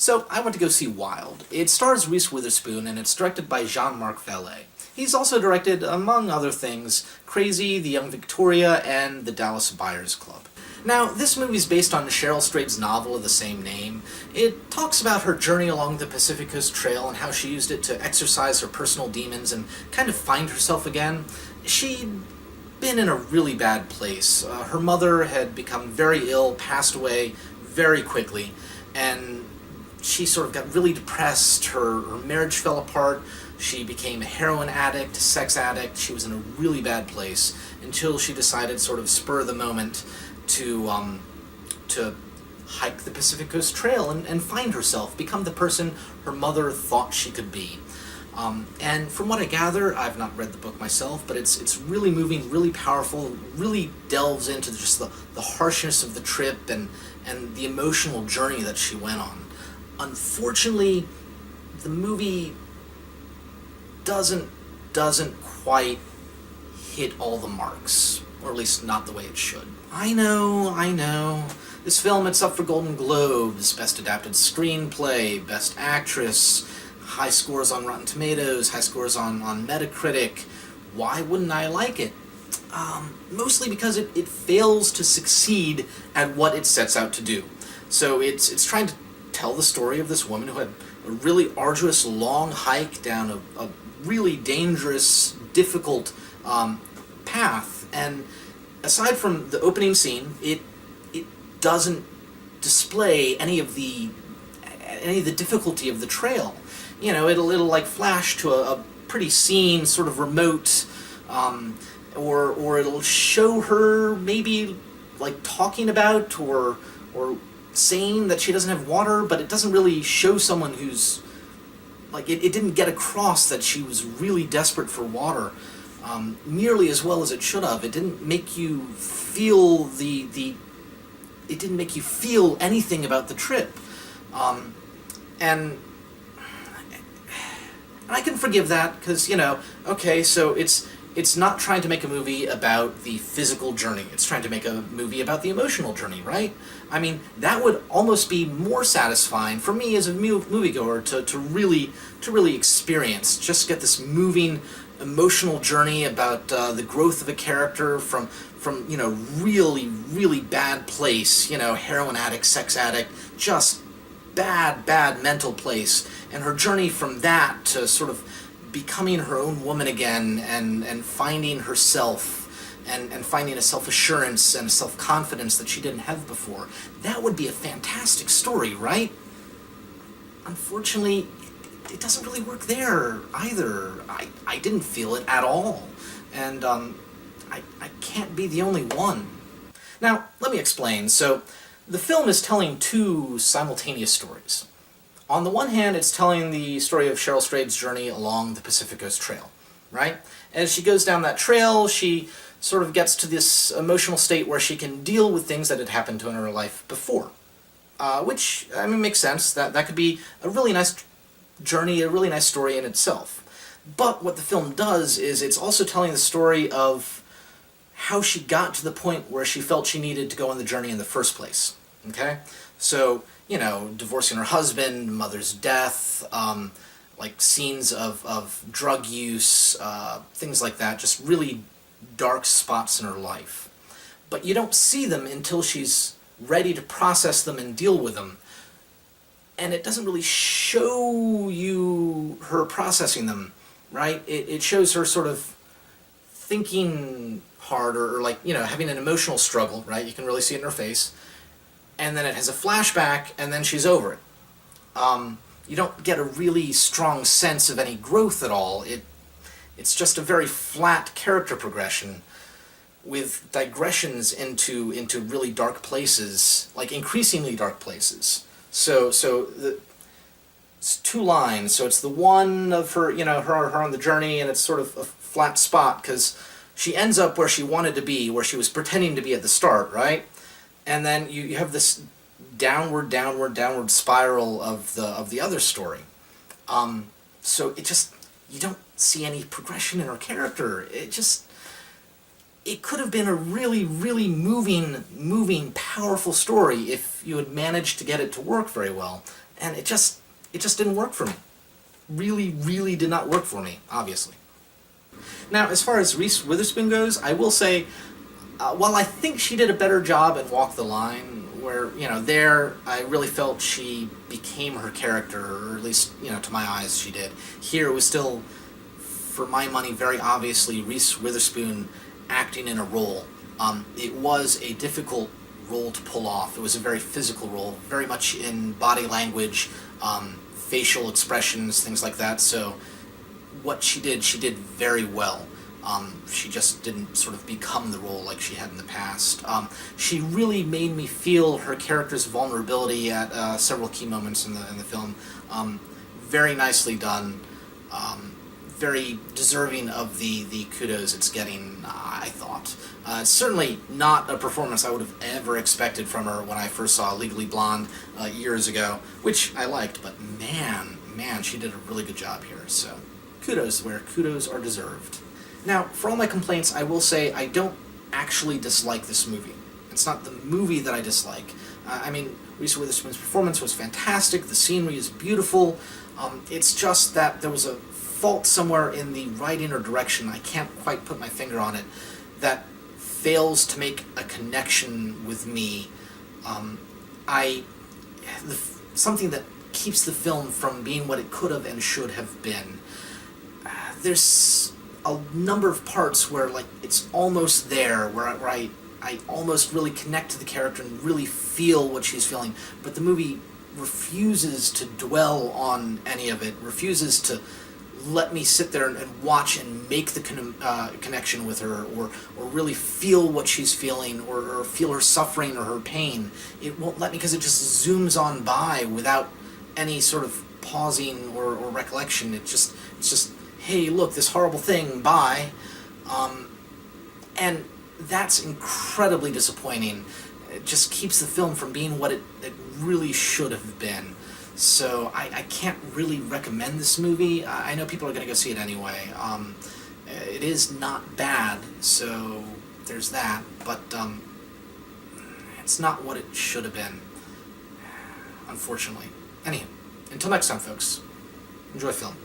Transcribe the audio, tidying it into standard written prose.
So I went to go see Wild. It stars Reese Witherspoon and it's directed by Jean-Marc Vallée. He's also directed, among other things, Crazy, The Young Victoria, and The Dallas Buyers Club. Now, this movie is based on Cheryl Strayed's novel of the same name. It talks about her journey along the Pacific Coast Trail and how she used it to exorcise her personal demons and kind of find herself again. She'd been in a really bad place. Her mother had become very ill, passed away very quickly, and she sort of got really depressed. Her marriage fell apart. She became a heroin addict, sex addict. She was in a really bad place until she decided, sort of spur of the moment, to hike the Pacific Coast Trail and find herself, become the person her mother thought she could be. And from what I gather, I've not read the book myself, but it's really moving, really powerful, really delves into just the harshness of the trip and the emotional journey that she went on. Unfortunately, the movie doesn't quite hit all the marks, or at least not the way it should. I know. This film, it's up for Golden Globes, Best Adapted Screenplay, Best Actress, high scores on Rotten Tomatoes, high scores on Metacritic. Why wouldn't I like it? Mostly because it fails to succeed at what it sets out to do. So it's trying to tell the story of this woman who had a really arduous, long hike down a really dangerous, difficult path, and aside from the opening scene, it doesn't display any of the difficulty of the trail. You know, it'll like flash to a pretty scene, sort of remote, or it'll show her maybe like talking about or saying that she doesn't have water, but it doesn't really show someone who's like it didn't get across that she was really desperate for water. Nearly as well as it should have. It didn't make you feel it didn't make you feel anything about the trip, and I can forgive that because, you know, okay, so it's not trying to make a movie about the physical journey. It's trying to make a movie about the emotional journey, right? I mean, that would almost be more satisfying for me as a moviegoer to really experience, just get this moving, emotional journey about the growth of a character from you know, really bad place, you know, heroin addict, sex addict, just bad mental place, and her journey from that to sort of becoming her own woman again and finding herself and finding a self-assurance and a self-confidence that she didn't have before. That would be a fantastic story, right? Unfortunately, it doesn't really work there either. I didn't feel it at all, and I can't be the only one. Now, let me explain. So, the film is telling two simultaneous stories. On the one hand, it's telling the story of Cheryl Strayed's journey along the Pacific Coast Trail, right? As she goes down that trail, she sort of gets to this emotional state where she can deal with things that had happened to her in her life before. Which, I mean, makes sense. That could be a really nice journey, a really nice story in itself. But what the film does is it's also telling the story of how she got to the point where she felt she needed to go on the journey in the first place. Okay? So, you know, divorcing her husband, mother's death, like scenes of drug use, things like that, just really dark spots in her life. But you don't see them until she's ready to process them and deal with them. And it doesn't really show you her processing them, right? It shows her sort of thinking hard or like, you know, having an emotional struggle, right? You can really see it in her face. And then it has a flashback, and then she's over it. You don't get a really strong sense of any growth at all. It's just a very flat character progression with digressions into really dark places, like increasingly dark places. So it's two lines. So it's the one of her, you know, her on the journey, and it's sort of a flat spot because she ends up where she wanted to be, where she was pretending to be at the start, right? And then you have this downward spiral of the other story. So it just, you don't see any progression in her character. It could have been a really moving, powerful story if you had managed to get it to work very well. and it just didn't work for me. Really, really did not work for me, obviously. Now, as far as Reese Witherspoon goes, I will say, while I think she did a better job in Walk the Line, where, there I really felt she became her character, or at least, to my eyes she did. Here it was still, for my money, very obviously Reese Witherspoon acting in a role. It was a difficult role to pull off. It was a very physical role, very much in body language, facial expressions, things like that, so what she did very well. She just didn't sort of become the role like she had in the past. She really made me feel her character's vulnerability at several key moments in the film. Very nicely done. Very deserving of the kudos it's getting, I thought. Certainly not a performance I would have ever expected from her when I first saw Legally Blonde years ago, which I liked, but man, she did a really good job here, so kudos where kudos are deserved. Now, for all my complaints, I will say I don't actually dislike this movie. It's not the movie that I dislike. Reese Witherspoon's performance was fantastic, the scenery is beautiful, it's just that there was a fault somewhere in the writing or direction, I can't quite put my finger on it, that fails to make a connection with me. Something that keeps the film from being what it could have and should have been. There's a number of parts where it's almost there, where I almost really connect to the character and really feel what she's feeling, but the movie refuses to dwell on any of it, refuses to let me sit there and watch and make the connection with her, or really feel what she's feeling, or feel her suffering or her pain. It won't let me, because it just zooms on by without any sort of pausing or recollection. It's just, hey, look, this horrible thing, bye. And that's incredibly disappointing. It just keeps the film from being what it really should have been. So I can't really recommend this movie. I know people are going to go see it anyway. It is not bad, so there's that, but it's not what it should have been, unfortunately. Anyhow, until next time, folks, enjoy film.